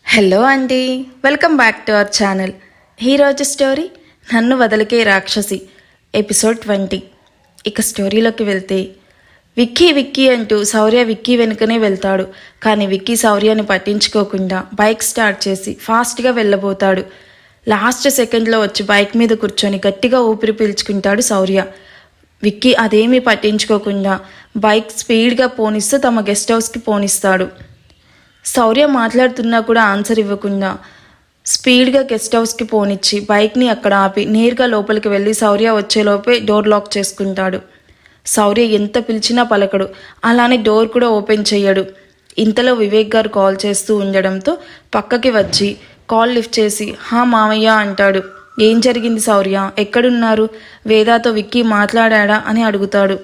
Hello అండి, welcome back to our channel. ఈరోజు story నన్ను వదలికే రాక్షసి ఎపిసోడ్ 20. ఇక స్టోరీలోకి వెళ్తే విక్కీ విక్కీ అంటూ శౌర్య విక్కీ వెనుకనే వెళ్తాడు. కానీ విక్కీ శౌర్యాన్ని పట్టించుకోకుండా బైక్ స్టార్ట్ చేసి ఫాస్ట్గా వెళ్ళబోతాడు. లాస్ట్ సెకండ్లో వచ్చి బైక్ మీద కూర్చొని గట్టిగా ఊపిరి పీల్చుకుంటాడు శౌర్య. విక్కీ అదేమీ పట్టించుకోకుండా బైక్ స్పీడ్గా పోనిస్తూ తమ గెస్ట్ హౌస్కి పోనిస్తాడు. శౌర్య మాట్లాడుతున్నా కూడా ఆన్సర్ ఇవ్వకుండా స్పీడ్గా గెస్ట్ హౌస్కి పోనిచ్చి బైక్ని అక్కడ ఆపి నేరుగా లోపలికి వెళ్ళి శౌర్య వచ్చేలోపే డోర్ లాక్ చేసుకుంటాడు. శౌర్య ఎంత పిలిచినా పలకడు, అలానే డోర్ కూడా ఓపెన్ చేయడు. ఇంతలో వివేక్ గారు కాల్ చేస్తూ ఉండడంతో పక్కకి వచ్చి కాల్ లిఫ్ట్ చేసి హా మామయ్య అంటాడు. ఏం జరిగింది శౌర్య, ఎక్కడున్నారు, వేదాతో విక్కీ మాట్లాడా అని అడుగుతాడు.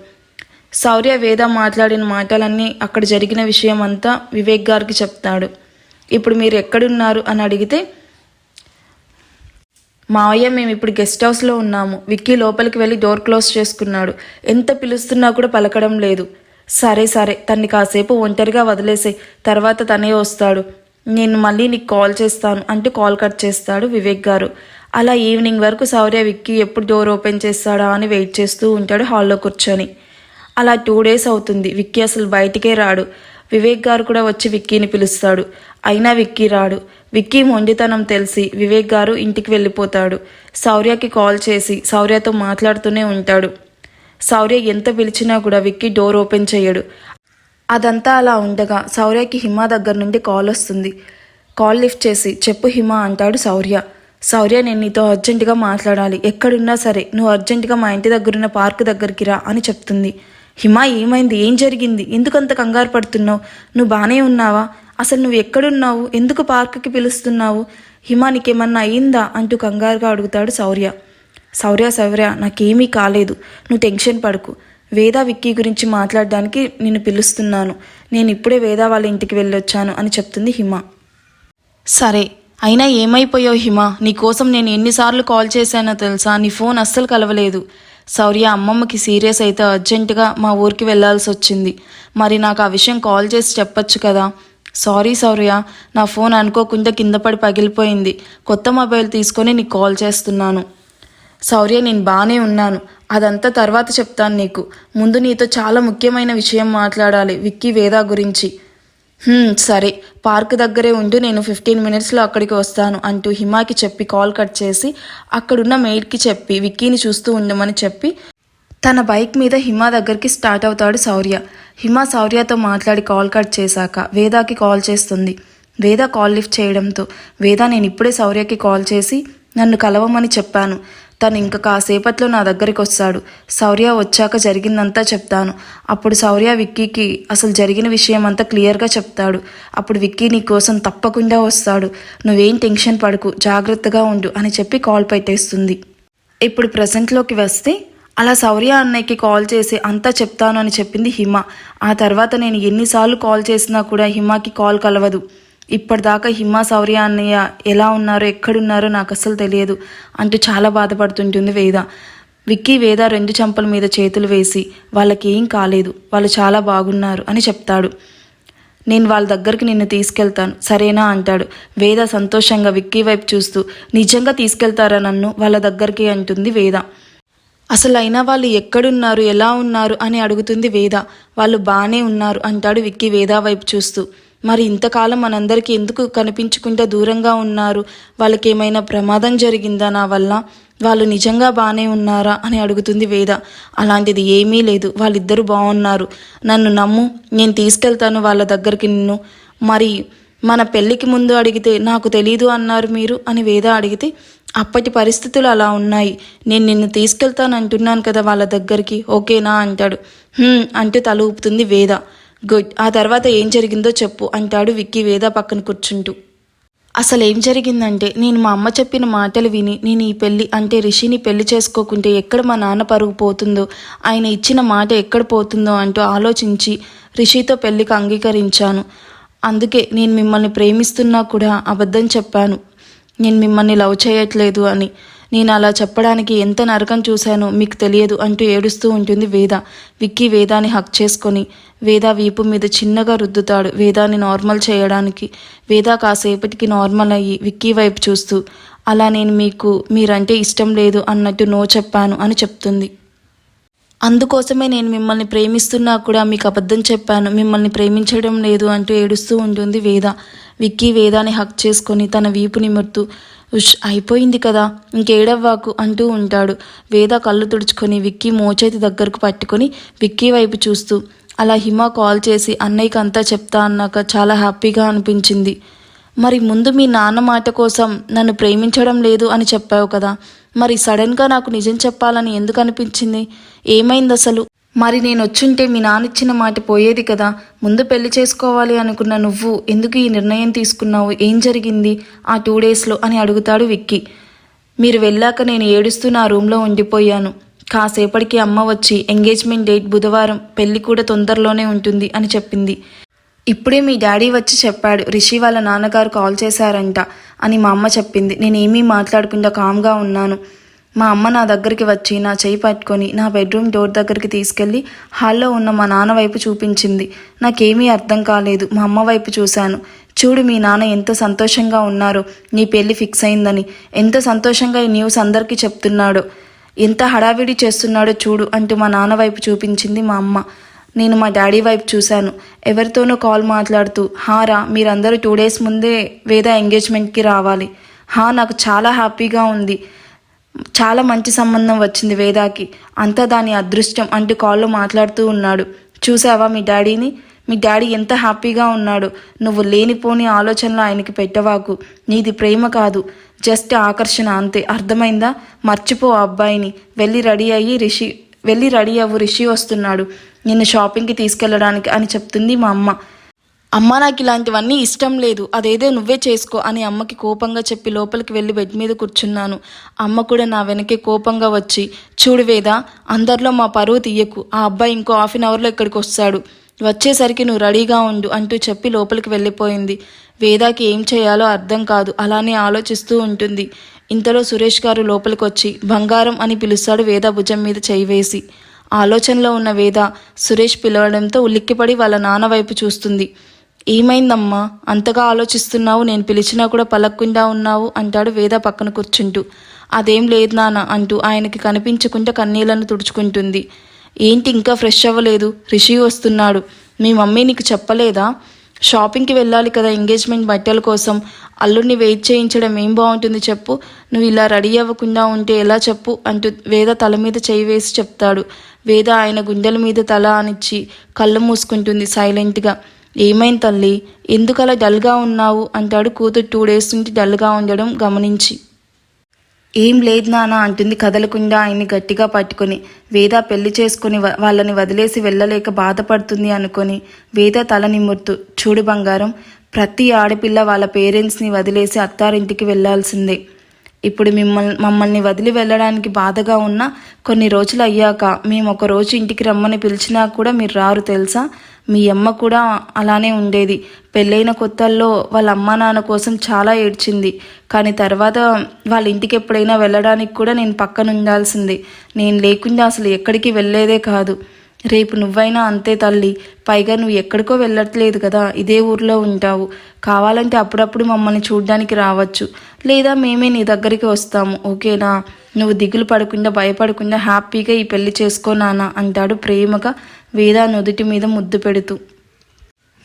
శౌర్య వేద మాట్లాడిన మాటలన్నీ అక్కడ జరిగిన విషయం అంతా వివేక్ గారికి చెప్తాడు. ఇప్పుడు మీరు ఎక్కడున్నారు అని అడిగితే, మావయ్య మేము ఇప్పుడు గెస్ట్ హౌస్లో ఉన్నాము, విక్కీ లోపలికి వెళ్ళి డోర్ క్లోజ్ చేసుకున్నాడు, ఎంత పిలుస్తున్నా కూడా పలకడం లేదు. సరే సరే తన్ని కాసేపు ఒంటరిగా వదిలేసే, తర్వాత తనే వస్తాడు, నేను మళ్ళీ నీకు కాల్ చేస్తాను అంటూ కాల్ కట్ చేస్తాడు వివేక్ గారు. అలా ఈవినింగ్ వరకు శౌర్య విక్కీ ఎప్పుడు డోర్ ఓపెన్ చేస్తాడా అని వెయిట్ చేస్తూ ఉంటాడు హాల్లో కూర్చొని. అలా 2 days అవుతుంది. విక్కీ అసలు బయటికే రాడు. వివేక్ గారు కూడా వచ్చి విక్కీని పిలుస్తాడు, అయినా విక్కీ రాడు. విక్కీ మొండితనం తెలిసి వివేక్ గారు ఇంటికి వెళ్ళిపోతాడు. శౌర్యకి కాల్ చేసి శౌర్యతో మాట్లాడుతూనే ఉంటాడు. శౌర్య ఎంత పిలిచినా కూడా విక్కీ డోర్ ఓపెన్ చేయడు. అదంతా అలా ఉండగా శౌర్యకి హిమ దగ్గర నుండి కాల్ వస్తుంది. కాల్ లిఫ్ట్ చేసి చెప్పు హిమ అంటాడు శౌర్య. శౌర్య నేను నీతో అర్జెంటుగా మాట్లాడాలి, ఎక్కడున్నా సరే నువ్వు అర్జెంటుగా మా ఇంటి దగ్గరున్న పార్క్ దగ్గరికి రా అని చెప్తుంది. హిమ ఏమైంది, ఏం జరిగింది, ఎందుకంత కంగారు పడుతున్నావు, నువ్వు బాగానే ఉన్నావా, అసలు నువ్వు ఎక్కడున్నావు, ఎందుకు పార్కుకి పిలుస్తున్నావు, హిమ నీకేమన్నా అయిందా అంటూ కంగారుగా అడుగుతాడు శౌర్య. శౌర్య నాకేమీ కాలేదు, నువ్వు టెన్షన్ పడకు, వేద విక్కీ గురించి మాట్లాడడానికి నిన్ను పిలుస్తున్నాను, నేను ఇప్పుడే వేద వాళ్ళ ఇంటికి వెళ్ళొచ్చాను అని చెప్తుంది హిమ. సరే అయినా ఏమైపోయావు హిమ, నీకోసం నేను ఎన్నిసార్లు కాల్ చేశానో తెలుసా, నీ ఫోన్ అస్సలు కలవలేదు. శౌర్య అమ్మమ్మకి సీరియస్ అయితే అర్జెంటుగా మా ఊరికి వెళ్లాల్సి వచ్చింది, మరి నాకు ఆ విషయం కాల్ చేసి చెప్పొచ్చు కదా. సారీ శౌర్య, నా ఫోన్ అనుకోకుండా కింద పడి పగిలిపోయింది, కొత్త మొబైల్ తీసుకొని నీకు కాల్ చేస్తున్నాను. శౌర్య నేను బాగానే ఉన్నాను, అదంతా తర్వాత చెప్తాను నీకు, ముందు నీతో చాలా ముఖ్యమైన విషయం మాట్లాడాలి, విక్కీ వేద గురించి. సరే పార్క్ దగ్గరే ఉండు, నేను 15 minutesలో అక్కడికి వస్తాను అంటూ హిమాకి చెప్పి కాల్ కట్ చేసి అక్కడున్న మెయిడ్కి చెప్పి విక్కీని చూస్తూ ఉండమని చెప్పి తన బైక్ మీద హిమ దగ్గరికి స్టార్ట్ అవుతాడు శౌర్య. హిమ శౌర్యతో మాట్లాడి కాల్ కట్ చేశాక వేదాకి కాల్ చేస్తుంది. వేద కాల్ లిఫ్ట్ చేయడంతో వేద నేను ఇప్పుడే శౌర్యకి కాల్ చేసి నన్ను కలవమని చెప్పాను, తను ఇంకా కాసేపట్లో నా దగ్గరికి వస్తాడు, శౌర్య వచ్చాక జరిగిందంతా చెప్తాను, అప్పుడు శౌర్య విక్కీకి అసలు జరిగిన విషయం అంతా క్లియర్గా చెప్తాడు, అప్పుడు విక్కీ నీ కోసం తప్పకుండా వస్తాడు, నువ్వేం టెన్షన్ పడకు, జాగ్రత్తగా ఉండు అని చెప్పి కాల్ పెట్టేస్తుంది. ఇప్పుడు ప్రజెంట్లోకి వస్తే అలా శౌర్య అన్నయ్యకి కాల్ చేసి అంతా చెప్తాను అని చెప్పింది హిమ. ఆ తర్వాత నేను ఎన్నిసార్లు కాల్ చేసినా కూడా హిమకి కాల్ కలవదు. ఇప్పటిదాకా హిమ శౌర్య అన్నయ్య ఎలా ఉన్నారో ఎక్కడున్నారో నాకు అస్సలు తెలియదు అంటూ చాలా బాధపడుతుంటుంది వేద. విక్కీ వేద 2 చెంపల మీద చేతులు వేసి వాళ్ళకి ఏం కాలేదు, వాళ్ళు చాలా బాగున్నారు అని చెప్తాడు. నేను వాళ్ళ దగ్గరికి నిన్ను తీసుకెళ్తాను సరేనా అంటాడు. వేద సంతోషంగా విక్కీ వైపు చూస్తూ నిజంగా తీసుకెళ్తారా నన్ను వాళ్ళ దగ్గరికి అంటుంది వేద. అసలు అయినా వాళ్ళు ఎక్కడున్నారు, ఎలా ఉన్నారు అని అడుగుతుంది వేద. వాళ్ళు బాగానే ఉన్నారు అంటాడు విక్కీ వేద వైపు చూస్తూ. మరి ఇంతకాలం మనందరికీ ఎందుకు కనిపించకుండా దూరంగా ఉన్నారు, వాళ్ళకి ఏమైనా ప్రమాదం జరిగిందా నా వల్ల, వాళ్ళు నిజంగా బాగానే ఉన్నారా అని అడుగుతుంది వేద. అలాంటిది ఏమీ లేదు, వాళ్ళిద్దరూ బాగున్నారు, నన్ను నమ్ము, నేను తీసుకెళ్తాను వాళ్ళ దగ్గరికి నిన్ను. మరి మన పెళ్ళికి ముందు అడిగితే నాకు తెలీదు అన్నారు మీరు అని వేద అడిగితే, అప్పటి పరిస్థితులు అలా ఉన్నాయి, నేను నిన్ను తీసుకెళ్తాను అంటున్నాను కదా వాళ్ళ దగ్గరికి, ఓకేనా అంటాడు. అంటూ తల ఊపుతుంది వేద. గుడ్, ఆ తర్వాత ఏం జరిగిందో చెప్పు అంటాడు విక్కీ వేద పక్కన కూర్చుంటూ. అసలు ఏం జరిగిందంటే నేను మా అమ్మ చెప్పిన మాటలు విని నేను ఈ పెళ్ళి అంటే రిషిని పెళ్లి చేసుకోకుంటే ఎక్కడ మా నాన్న పరుగు పోతుందో, ఆయన ఇచ్చిన మాట ఎక్కడ పోతుందో అంటూ ఆలోచించి రిషితో పెళ్లికి అంగీకరించాను. అందుకే నేను మిమ్మల్ని ప్రేమిస్తున్నా కూడా అబద్ధం చెప్పాను, నేను మిమ్మల్ని లవ్ చేయట్లేదు అని. నేను అలా చెప్పడానికి ఎంత నరకం చూశానో మీకు తెలియదు అంటూ ఏడుస్తూ ఉంటుంది వేద. విక్కీ వేదాని హక్ చేసుకొని వేద వీపు మీద చిన్నగా రుద్దుతాడు వేదాని నార్మల్ చేయడానికి. వేద కాసేపటికి నార్మల్ అయ్యి విక్కీ వైపు చూస్తూ అలా నేను మీరంటే ఇష్టం లేదు అన్నట్టు నో చెప్పాను అని చెప్తుంది. అందుకోసమే నేను మిమ్మల్ని ప్రేమిస్తున్నా కూడా మీకు అబద్ధం చెప్పాను, మిమ్మల్ని ప్రేమించడం లేదు అంటూ ఏడుస్తూ ఉంటుంది వేద. విక్కీ వేదాని హక్ చేసుకొని తన వీపు నిమురుతూ ఉష్ అయిపోయింది కదా ఇంకేడవ్వాకు అంటూ ఉంటాడు. వేద కళ్ళు తుడుచుకొని విక్కీ మోచేతి దగ్గరకు పట్టుకొని విక్కీ వైపు చూస్తూ అలా హిమ కాల్ చేసి అన్నయ్యకి అంతా చెప్తా అన్నాక చాలా హ్యాపీగా అనిపించింది. మరి ముందు మీ నాన్న మాట కోసం నన్ను ప్రేమించడం లేదు అని చెప్పావు కదా, మరి సడన్గా నాకు నిజం చెప్పాలని ఎందుకు అనిపించింది? ఏమైంది అసలు? మరి నేను వచ్చుంటే మీ నాన్న ఇచ్చిన మాట పోయేది కదా. ముందు పెళ్లి చేసుకోవాలి అనుకున్న నువ్వు ఎందుకు ఈ నిర్ణయం తీసుకున్నావు? ఏం జరిగింది ఆ 2 డేస్లో అని అడుగుతాడు విక్కీ. మీరు వెళ్ళాక నేను ఏడుస్తూ నా రూమ్లో ఉండిపోయాను. కాసేపటికి అమ్మ వచ్చి ఎంగేజ్మెంట్ డేట్ బుధవారం, పెళ్లి కూడా తొందరలోనే ఉంటుంది అని చెప్పింది. ఇప్పుడే మీ డాడీ వచ్చి చెప్పాడు రిషి వాళ్ళ నాన్నగారు కాల్ చేశారంట అని మా అమ్మ చెప్పింది. నేనేమీ మాట్లాడకుండా కామ్గా ఉన్నాను. మా అమ్మ నా దగ్గరికి వచ్చి నా చేయి పట్టుకొని నా బెడ్రూమ్ డోర్ దగ్గరికి తీసుకెళ్ళి హాల్లో ఉన్న మా నాన్న వైపు చూపించింది. నాకేమీ అర్థం కాలేదు. మా అమ్మ వైపు చూశాను. చూడు మీ నాన్న ఎంత సంతోషంగా ఉన్నారో నీ పెళ్లి ఫిక్స్ అయిందని, ఎంత సంతోషంగా ఈ న్యూస్ అందరికీ చెప్తున్నాడో, ఎంత హడావిడి చేస్తున్నాడో చూడు అంటూ మా నాన్న వైపు చూపించింది మా అమ్మ. నేను మా డాడీ వైపు చూశాను. ఎవరితోనో కాల్ మాట్లాడుతూ హారా మీరందరూ 2 డేస్ ముందే వేద ఎంగేజ్మెంట్కి రావాలి. నాకు చాలా హ్యాపీగా ఉంది. చాలా మంచి సంబంధం వచ్చింది వేదాకి, అంతా దాని అదృష్టం అంటూ కాల్లో మాట్లాడుతూ ఉన్నాడు. చూసావా మీ డాడీని? మీ డాడీ ఎంత హ్యాపీగా ఉన్నాడు. నువ్వు లేనిపోని ఆలోచనలు ఆయనకి పెట్టవాకు. నీది ప్రేమ కాదు, జస్ట్ ఆకర్షణ అంతే, అర్థమైందా? మర్చిపో ఆ అబ్బాయిని. వెళ్ళి రెడీ అవ్వు, రిషి వస్తున్నాడు నిన్ను షాపింగ్కి తీసుకెళ్ళడానికి అని చెప్తుంది మా అమ్మ. నాకు ఇలాంటివన్నీ ఇష్టం లేదు, అదేదో నువ్వే చేసుకో అని అమ్మకి కోపంగా చెప్పి లోపలికి వెళ్ళి బెడ్ మీద కూర్చున్నాను. అమ్మ కూడా నా వెనకే కోపంగా వచ్చి చూడు వేద, అందరిలో మా పరువు తీయకు, ఆ అబ్బాయి ఇంకో 1/2 అవర్లో ఇక్కడికి వస్తాడు, వచ్చేసరికి నువ్వు రెడీగా ఉండు అంటూ చెప్పి లోపలికి వెళ్ళిపోయింది. వేదాకి ఏం చేయాలో అర్థం కాదు, అలానే ఆలోచిస్తూ ఉంటుంది. ఇంతలో సురేష్ గారు లోపలికి వచ్చి బంగారం అని పిలుస్తాడు వేద భుజం మీద చేయి వేసి. ఆలోచనలో ఉన్న వేద సురేష్ పిలవడంతో ఉలిక్కిపడి వాళ్ళ నాన్న వైపు చూస్తుంది. ఏమైందమ్మా అంతగా ఆలోచిస్తున్నావు? నేను పిలిచినా కూడా పలక్కుండా ఉన్నావు అంటాడు వేద పక్కన కూర్చుంటూ. అదేం లేదు నాన్న అంటూ ఆయనకి కనిపించకుండా కన్నీళ్లను తుడుచుకుంటుంది. ఏంటి ఇంకా ఫ్రెష్ అవ్వలేదు? రిషి వస్తున్నాడు. మీ మమ్మీ నీకు చెప్పలేదా? షాపింగ్కి వెళ్ళాలి కదా ఎంగేజ్మెంట్ బట్టల కోసం, అల్లుడిని వెయిట్ చేయించడం ఏం బాగుంటుంది చెప్పు? నువ్వు ఇలా రెడీ అవ్వకుండా ఉంటే ఎలా చెప్పు అంటూ వేద తల మీద చేయి వేసి చెప్తాడు. వేద ఆయన గుండెల మీద తల ఆనిచ్చి కళ్ళు మూసుకుంటుంది సైలెంట్గా. ఏమైంది తల్లి, ఎందుకు అలా డల్గా ఉన్నావు అంటాడు కూతురు 2 డేస్ నుంచి డల్గా ఉండడం గమనించి. ఏం లేదు నాన్న అంటుంది కదలకుండా ఆయన్ని గట్టిగా పట్టుకొని. వేద పెళ్లి చేసుకుని వాళ్ళని వదిలేసి వెళ్ళలేక బాధపడుతుంది అనుకొని వేద తల నిమురుతూ చూడు బంగారం, ప్రతి ఆడపిల్ల వాళ్ళ పేరెంట్స్ని వదిలేసి అత్తారింటికి వెళ్ళాల్సిందే. ఇప్పుడు మమ్మల్ని వదిలి వెళ్ళడానికి బాధగా ఉన్నా కొన్ని రోజులు అయ్యాక మేము ఒక రోజు ఇంటికి రమ్మని పిలిచినా కూడా మీరు రారు తెలుసా? మీ అమ్మ కూడా అలానే ఉండేది. పెళ్ళైన కొత్తల్లో వాళ్ళ అమ్మ నాన్న కోసం చాలా ఏడ్చింది. కానీ తర్వాత వాళ్ళ ఇంటికి ఎప్పుడైనా వెళ్ళడానికి కూడా నేను పక్కన ఉండాల్సిందే. నేను లేకుండా అసలు ఎక్కడికి వెళ్ళేదే కాదు. రేపు నువ్వైనా అంతే తల్లి. పైగా నువ్వు ఎక్కడికో వెళ్ళట్లేదు కదా, ఇదే ఊర్లో ఉంటావు. కావాలంటే అప్పుడప్పుడు మమ్మల్ని చూడ్డానికి రావచ్చు, లేదా మేమే నీ దగ్గరికి వస్తాము, ఓకేనా? నువ్వు దిగులు పడకుండా భయపడకుండా హ్యాపీగా ఈ పెళ్లి చేసుకో నాన్న అంటాడు ప్రేమగా వేద నుదుటి మీద ముద్దు పెడుతూ.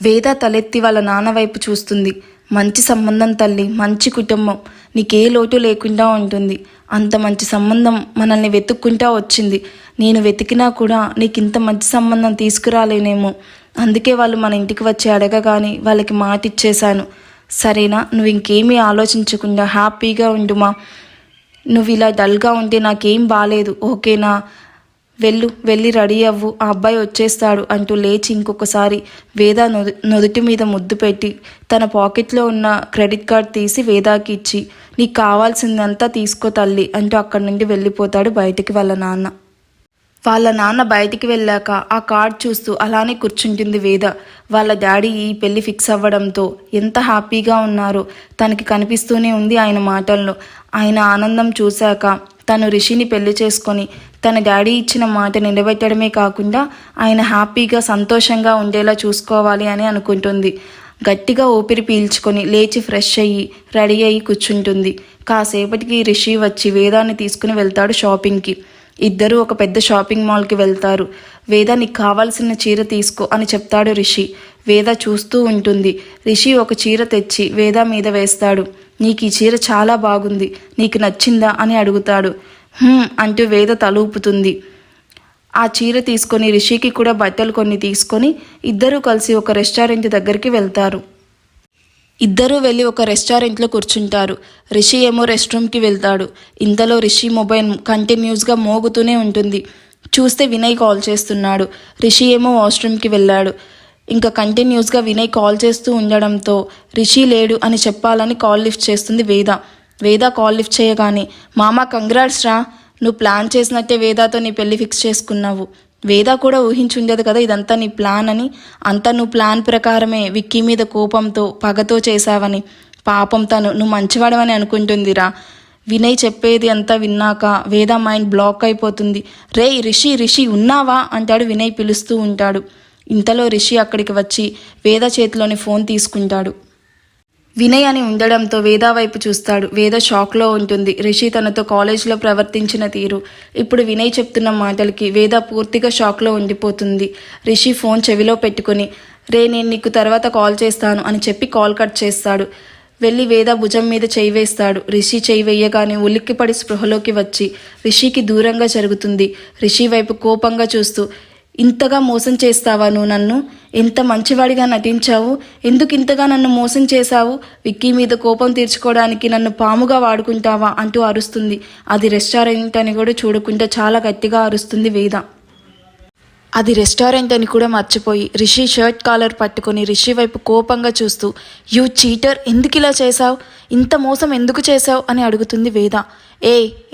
వేద తలెత్తి వాళ్ళ నాన్న వైపు చూస్తుంది. మంచి సంబంధం తల్లి, మంచి కుటుంబం, నీకే లోటు లేకుండా ఉంటుంది. అంత మంచి సంబంధం మనల్ని వెతుక్కుంటా వచ్చింది. నేను వెతికినా కూడా నీకు ఇంత మంచి సంబంధం తీసుకురాలేనేమో, అందుకే వాళ్ళు మన ఇంటికి వచ్చి అడగగానే వాళ్ళకి మాట ఇచ్చేశాను. సరేనా? నువ్వు ఇంకేమీ ఆలోచించకుండా హ్యాపీగా ఉండుమా. నువ్వు ఇలా డల్గా ఉంటే నాకేం బాలేదు, ఓకేనా? వెళ్ళి రెడీ అవ్వు, ఆ అబ్బాయి వచ్చేస్తాడు అంటూ లేచి ఇంకొకసారి వేద నుదుటి మీద ముద్దు పెట్టి తన పాకెట్లో ఉన్న క్రెడిట్ కార్డ్ తీసి వేదాకి ఇచ్చి నీకు కావాల్సిందంతా తీసుకో తల్లి అంటూ అక్కడి నుండి వెళ్ళిపోతాడు బయటికి వాళ్ళ నాన్న. వాళ్ళ నాన్న బయటికి వెళ్ళాక ఆ కార్డ్ చూస్తూ అలానే కూర్చుంటుంది వేద. వాళ్ళ డాడీ ఈ పెళ్లి ఫిక్స్ అవ్వడంతో ఎంత హ్యాపీగా ఉన్నారో తనకి కనిపిస్తూనే ఉంది ఆయన మాటల్లో. ఆయన ఆనందం చూశాక తను రిషిని పెళ్లి చేసుకొని తన డాడీ ఇచ్చిన మాట నిలబెట్టడమే కాకుండా ఆయన హ్యాపీగా సంతోషంగా ఉండేలా చూసుకోవాలి అని అనుకుంటుంది. గట్టిగా ఊపిరి పీల్చుకొని లేచి ఫ్రెష్ అయ్యి రెడీ అయ్యి కూర్చుంటుంది. కాసేపటికి రిషి వచ్చి వేదాన్ని తీసుకుని వెళ్తాడు షాపింగ్కి. ఇద్దరూ ఒక పెద్ద షాపింగ్ మాల్కి వెళ్తారు. వేద నీకు కావాల్సిన చీర తీసుకో అని చెప్తాడు రిషి. వేద చూస్తూ ఉంటుంది. రిషి ఒక చీర తెచ్చి వేద మీద వేస్తాడు. నీకు ఈ చీర చాలా బాగుంది, నీకు నచ్చిందా అని అడుగుతాడు. అంటూ వేద తలూపుతుంది. ఆ చీర తీసుకొని రిషికి కూడా బట్టలు కొన్ని తీసుకొని ఇద్దరూ కలిసి ఒక రెస్టారెంట్ దగ్గరికి వెళ్తారు. ఇద్దరూ వెళ్ళి ఒక రెస్టారెంట్లో కూర్చుంటారు. రిషి ఏమో రెస్ట్ రూమ్కి వెళ్తాడు. ఇంతలో రిషి మొబైల్ కంటిన్యూస్గా మోగుతూనే ఉంటుంది. చూస్తే వినయ్ కాల్ చేస్తున్నాడు. రిషి ఏమో వాష్రూమ్కి వెళ్ళాడు. ఇంకా కంటిన్యూస్గా వినయ్ కాల్ చేస్తూ ఉండడంతో రిషి లేడు అని చెప్పాలని కాల్ లిఫ్ట్ చేస్తుంది వేద. వేద కాల్ లిఫ్ట్ చేయగానే మామ కంగ్రాట్స్ రా, నువ్వు ప్లాన్ చేసినట్టే వేదాతో నీ పెళ్లి ఫిక్స్ చేసుకున్నావు. వేద కూడా ఊహించుండేది కదా ఇదంతా నీ ప్లాన్ అని. అంతా నువ్వు ప్లాన్ ప్రకారమే విక్కీ మీద కోపంతో పగతో చేశావని. పాపం నువ్వు మంచివాడవని అనుకుంటుందిరా. వినయ్ చెప్పేది అంతా విన్నాక వేద మైండ్ బ్లాక్ అయిపోతుంది. రేయ్ రిషి రిషి ఉన్నావా అంటాడు వినయ్ పిలుస్తూ ఉంటాడు. ఇంతలో రిషి అక్కడికి వచ్చి వేద చేతిలోని ఫోన్ తీసుకుంటాడు. వినయ్ అని ఉండడంతో వేద వైపు చూస్తాడు. వేద షాక్లో ఉంటుంది. రిషి తనతో కాలేజ్లో ప్రవర్తించిన తీరు, ఇప్పుడు వినయ్ చెప్తున్న మాటలకి వేద పూర్తిగా షాక్లో ఉండిపోతుంది. రిషి ఫోన్ చెవిలో పెట్టుకుని నేను నీకు తర్వాత కాల్ చేస్తాను అని చెప్పి కాల్ కట్ చేస్తాడు. వెళ్ళి వేద భుజం మీద చేయి వేస్తాడు. రిషి చేయి వేయగానే ఉలిక్కిపడి స్పృహలోకి వచ్చి రిషికి దూరంగా జరుగుతుంది. రిషి వైపు కోపంగా చూస్తూ ఇంతగా మోసం చేస్తావా నువ్వు నన్ను? ఎంత మంచివాడిగా నటించావు, ఎందుకు ఇంతగా నన్ను మోసం చేశావు? విక్కీ మీద కోపం తీర్చుకోవడానికి నన్ను పాముగా వాడుకుంటావా అంటూ అరుస్తుంది. అది రెస్టారెంట్ అని కూడా చూడకుండా చాలా గట్టిగా అరుస్తుంది వేద. అది రెస్టారెంట్ అని కూడా మర్చిపోయి రిషి షర్ట్ కాలర్ పట్టుకొని రిషి వైపు కోపంగా చూస్తూ యూ చీటర్, ఎందుకు ఇలా చేశావు, ఇంత మోసం ఎందుకు చేశావు అని అడుగుతుంది వేద.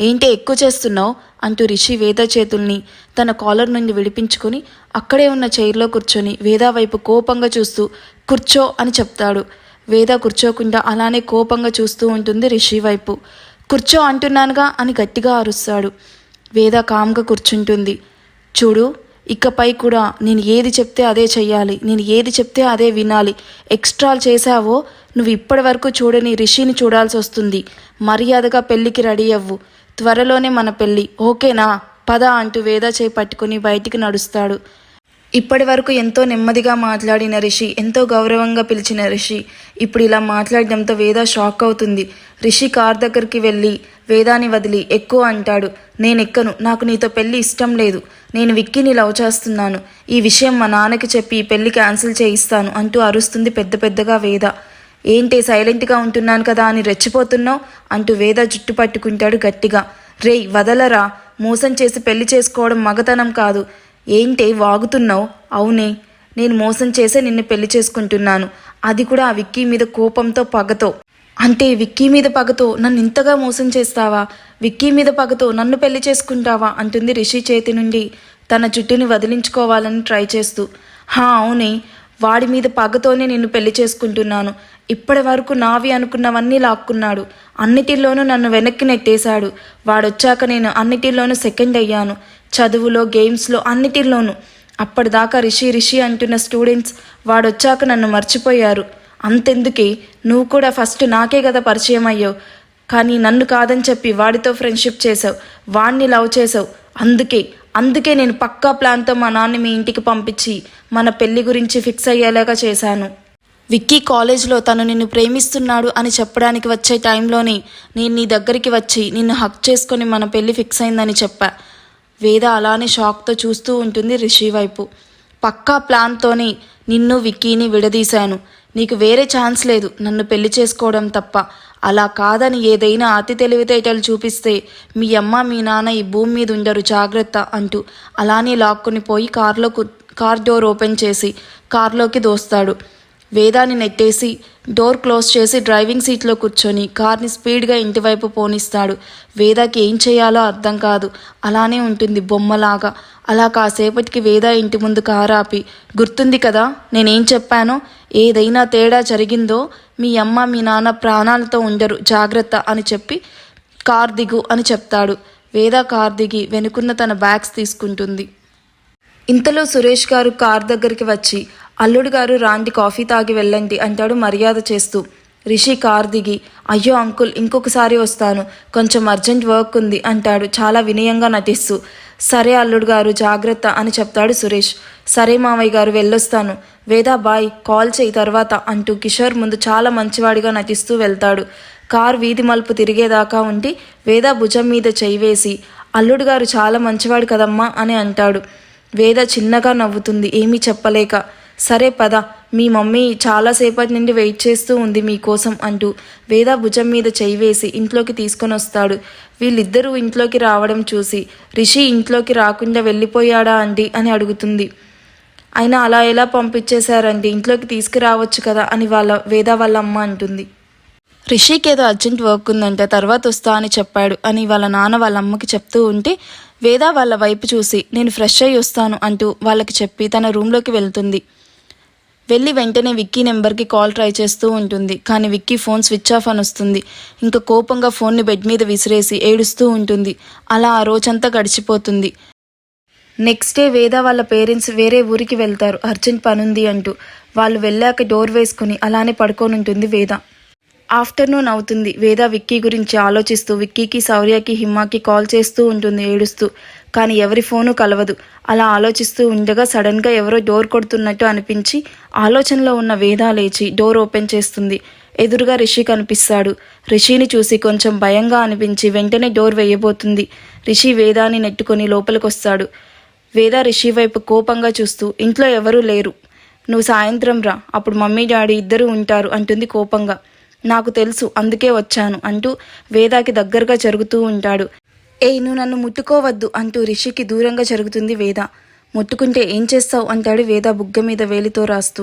ఏంటి ఎక్కువ చేస్తున్నావు అంటూ రిషి వేద చేతుల్ని తన కాలర్ నుండి విడిపించుకొని అక్కడే ఉన్న చైర్లో కూర్చొని వేద వైపు కోపంగా చూస్తూ కూర్చో అని చెప్తాడు. వేద కూర్చోకుండా అలానే కోపంగా చూస్తూ ఉంటుంది రిషి వైపు. కూర్చో అంటున్నానుగా అని గట్టిగా అరుస్తాడు. వేద కామ్గా కూర్చుంటుంది. చూడు, ఇకపై కూడా నేను ఏది చెప్తే అదే చెయ్యాలి, నేను ఏది చెప్తే అదే వినాలి. ఎక్స్ట్రాలు చేశావో నువ్వు ఇప్పటి వరకు చూడని రిషిని చూడాల్సి వస్తుంది. మర్యాదగా పెళ్ళికి రెడీ అవ్వు, త్వరలోనే మన పెళ్ళి, ఓకేనా? పద అంటూ వేద చేయి పట్టుకుని బయటికి నడుస్తాడు. ఇప్పటి వరకు ఎంతో నెమ్మదిగా మాట్లాడిన రిషి, ఎంతో గౌరవంగా పిలిచిన రిషి ఇప్పుడు ఇలా మాట్లాడడంతో వేద షాక్ అవుతుంది. రిషి కార్ దగ్గరికి వెళ్ళి వేదాని వదిలి ఎక్కువ అంటాడు. నేనెక్కను, నాకు నీతో పెళ్ళి ఇష్టం లేదు, నేను విక్కీని లవ్ చేస్తున్నాను, ఈ విషయం మా నాన్నకి చెప్పి పెళ్ళి క్యాన్సిల్ చేయిస్తాను అంటూ అరుస్తుంది పెద్ద పెద్దగా వేద. ఏంటి సైలెంట్గా ఉంటున్నాను కదా అని రెచ్చిపోతున్నావు అంటూ వేద జుట్టు పట్టుకుంటాడు గట్టిగా. రేయ్ వదలరా, మోసం చేసి పెళ్లి చేసుకోవడం మగతనం కాదు. ఏంటి వాగుతున్నావు? అవునే, నేను మోసం చేసే నిన్ను పెళ్లి చేసుకుంటున్నాను, అది కూడా ఆ విక్కీ మీద కోపంతో పగతో. అంటే విక్కీ మీద పగతో నన్ను ఇంతగా మోసం చేస్తావా? విక్కీ మీద పగతో నన్ను పెళ్లి చేసుకుంటావా అంటుంది రిషి చేతి నుండి తన జుట్టుని వదిలించుకోవాలని ట్రై చేస్తూ. అవునే, వాడి మీద పగతోనే నిన్ను పెళ్లి చేసుకుంటున్నాను. ఇప్పటి వరకు నావి అనుకున్నవన్నీ లాక్కున్నాడు, అన్నిటిలోనూ నన్ను వెనక్కి నెట్టేశాడు. వాడొచ్చాక నేను అన్నిటిలోనూ సెకండ్ అయ్యాను, చదువులో, గేమ్స్లో, అన్నిటిలోనూ. అప్పటిదాకా రిషి రిషి అంటున్న స్టూడెంట్స్ వాడొచ్చాక నన్ను మర్చిపోయారు. అంతెందుకే, నువ్వు కూడా ఫస్ట్ నాకే కదా పరిచయం అయ్యావు, కానీ నన్ను కాదని చెప్పి వాడితో ఫ్రెండ్షిప్ చేసావు, వాడిని లవ్ చేసావు. అందుకే నేను పక్కా ప్లాన్తో మా నాన్న మీ ఇంటికి పంపించి మన పెళ్లి గురించి ఫిక్స్ అయ్యేలాగా చేశాను. విక్కీ కాలేజ్లో తను నిన్ను ప్రేమిస్తున్నాడు అని చెప్పడానికి వచ్చే టైంలోనే నేను నీ దగ్గరికి వచ్చి నిన్ను హక్ చేసుకొని మన పెళ్లి ఫిక్స్ అయిందని చెప్పా. వేద అలానే షాక్తో చూస్తూ ఉంటుంది రిషి వైపు. పక్కా ప్లాన్తోనే నిన్ను విక్కీని విడదీశాను, నీకు వేరే ఛాన్స్ లేదు నన్ను పెళ్లి చేసుకోవడం తప్ప. అలా కాదని ఏదైనా అతి తెలివితేటలు చూపిస్తే మీ అమ్మ మీ నాన్న ఈ భూమి మీద ఉండరు, జాగ్రత్త అంటూ అలానే లాక్కుని పోయి కార్ డోర్ ఓపెన్ చేసి కార్లోకి దోస్తాడు. వేదాని నెట్టేసి డోర్ క్లోజ్ చేసి డ్రైవింగ్ సీట్లో కూర్చొని కార్ని స్పీడ్గా ఇంటివైపు పోనిస్తాడు. వేదాకి ఏం చేయాలో అర్థం కాదు. అలానే ఉంటుంది బొమ్మలాగా. అలా కాసేపటికి వేద ఇంటి ముందు కారు ఆపి, గుర్తుంది కదా నేనేం చెప్పానో, ఏదైనా తేడా జరిగిందో మీ అమ్మ మీ నాన్న ప్రాణాలతో ఉండరు, జాగ్రత్త అని చెప్పి కార్ దిగు అని చెప్తాడు. వేద కార్ దిగి వెనుకున్న తన బ్యాగ్స్ తీసుకుంటుంది. ఇంతలో సురేష్ గారు కార్ దగ్గరికి వచ్చి, అల్లుడు గారు రాండి కాఫీ తాగి వెళ్ళండి అంటాడు మర్యాద చేస్తూ. రిషి కార్ దిగి, అయ్యో అంకుల్ ఇంకొకసారి వస్తాను, కొంచెం అర్జెంట్ వర్క్ ఉంది అంటాడు చాలా వినయంగా నటిస్తూ. సరే అల్లుడు గారు జాగ్రత్త అని చెప్తాడు సురేష్. సరే మామయ్య గారు వెళ్ళొస్తాను, వేదా బాయ్, కాల్ చేయి తర్వాత అంటూ కిషోర్ ముందు చాలా మంచివాడిగా నటిస్తూ వెళ్తాడు. కార్ వీధి మలుపు తిరిగేదాకా ఉండి వేద భుజం మీద చేయి వేసి, అల్లుడు గారు చాలా మంచివాడు కదమ్మా అని అంటాడు. వేద చిన్నగా నవ్వుతుంది ఏమీ చెప్పలేక. సరే పద, మీ మమ్మీ చాలాసేపటి నుండి వెయిట్ చేస్తూ ఉంది మీకోసం అంటూ వేద భుజం మీద చేయి వేసి ఇంట్లోకి తీసుకొని వస్తాడు. వీళ్ళిద్దరూ ఇంట్లోకి రావడం చూసి, రిషి ఇంట్లోకి రాకుండా వెళ్ళిపోయాడా అండి అని అడుగుతుంది. అయినా అలా ఎలా పంపించేశారండి, ఇంట్లోకి తీసుకురావచ్చు కదా అని వేద వాళ్ళ అమ్మ అంటుంది. రిషికి ఏదో అర్జెంట్ వర్క్ ఉందంట, తర్వాత వస్తా అని చెప్పాడు అని వాళ్ళ నాన్న వాళ్ళ అమ్మకి చెప్తూ ఉంటే వేద వాళ్ళ వైపు చూసి నేను ఫ్రెష్ అయ్యి వస్తాను అంటూ వాళ్ళకి చెప్పి తన రూమ్లోకి వెళ్తుంది. వెళ్ళి వెంటనే విక్కీ నెంబర్కి కాల్ ట్రై చేస్తూ ఉంటుంది. కానీ విక్కీ ఫోన్ స్విచ్ ఆఫ్ అని వస్తుంది. ఇంకా కోపంగా ఫోన్ని బెడ్ మీద విసిరేసి ఏడుస్తూ ఉంటుంది. అలా ఆ రోజంతా గడిచిపోతుంది. నెక్స్ట్ డే వేద వాళ్ళ పేరెంట్స్ వేరే ఊరికి వెళ్తారు అర్జెంట్ పనుంది అంటూ. వాళ్ళు వెళ్ళాక డోర్ వేసుకుని అలానే పడుకొని ఉంటుంది వేద. ఆఫ్టర్నూన్ అవుతుంది. వేద విక్కీ గురించి ఆలోచిస్తూ విక్కీకి, శౌర్యకి, హిమాకి కాల్ చేస్తూ ఉంటుంది ఏడుస్తూ. కానీ ఎవరి ఫోను కలవదు. అలా ఆలోచిస్తూ ఉండగా సడన్గా ఎవరో డోర్ కొడుతున్నట్టు అనిపించి ఆలోచనలో ఉన్న వేద లేచి డోర్ ఓపెన్ చేస్తుంది. ఎదురుగా రిషి కనిపిస్తాడు. రిషిని చూసి కొంచెం భయంగా అనిపించి వెంటనే డోర్ వేయబోతుంది. రిషి వేదాని నెట్టుకొని లోపలికొస్తాడు. వేద రిషి వైపు కోపంగా చూస్తూ, ఇంట్లో ఎవరూ లేరు, నువ్వు సాయంత్రం రా, అప్పుడు మమ్మీ డాడీ ఇద్దరూ ఉంటారు అంటుంది కోపంగా. నాకు తెలుసు అందుకే వచ్చాను అంటూ వేదాకి దగ్గరగా జరుగుతూ ఉంటాడు. నువ్వు నన్ను ముట్టుకోవద్దు అంటూ రిషికి దూరంగా జరుగుతుంది వేద. ముట్టుకుంటే ఏం చేస్తావు అంటాడు వేద బుగ్గ మీద వేలితో రాస్తూ.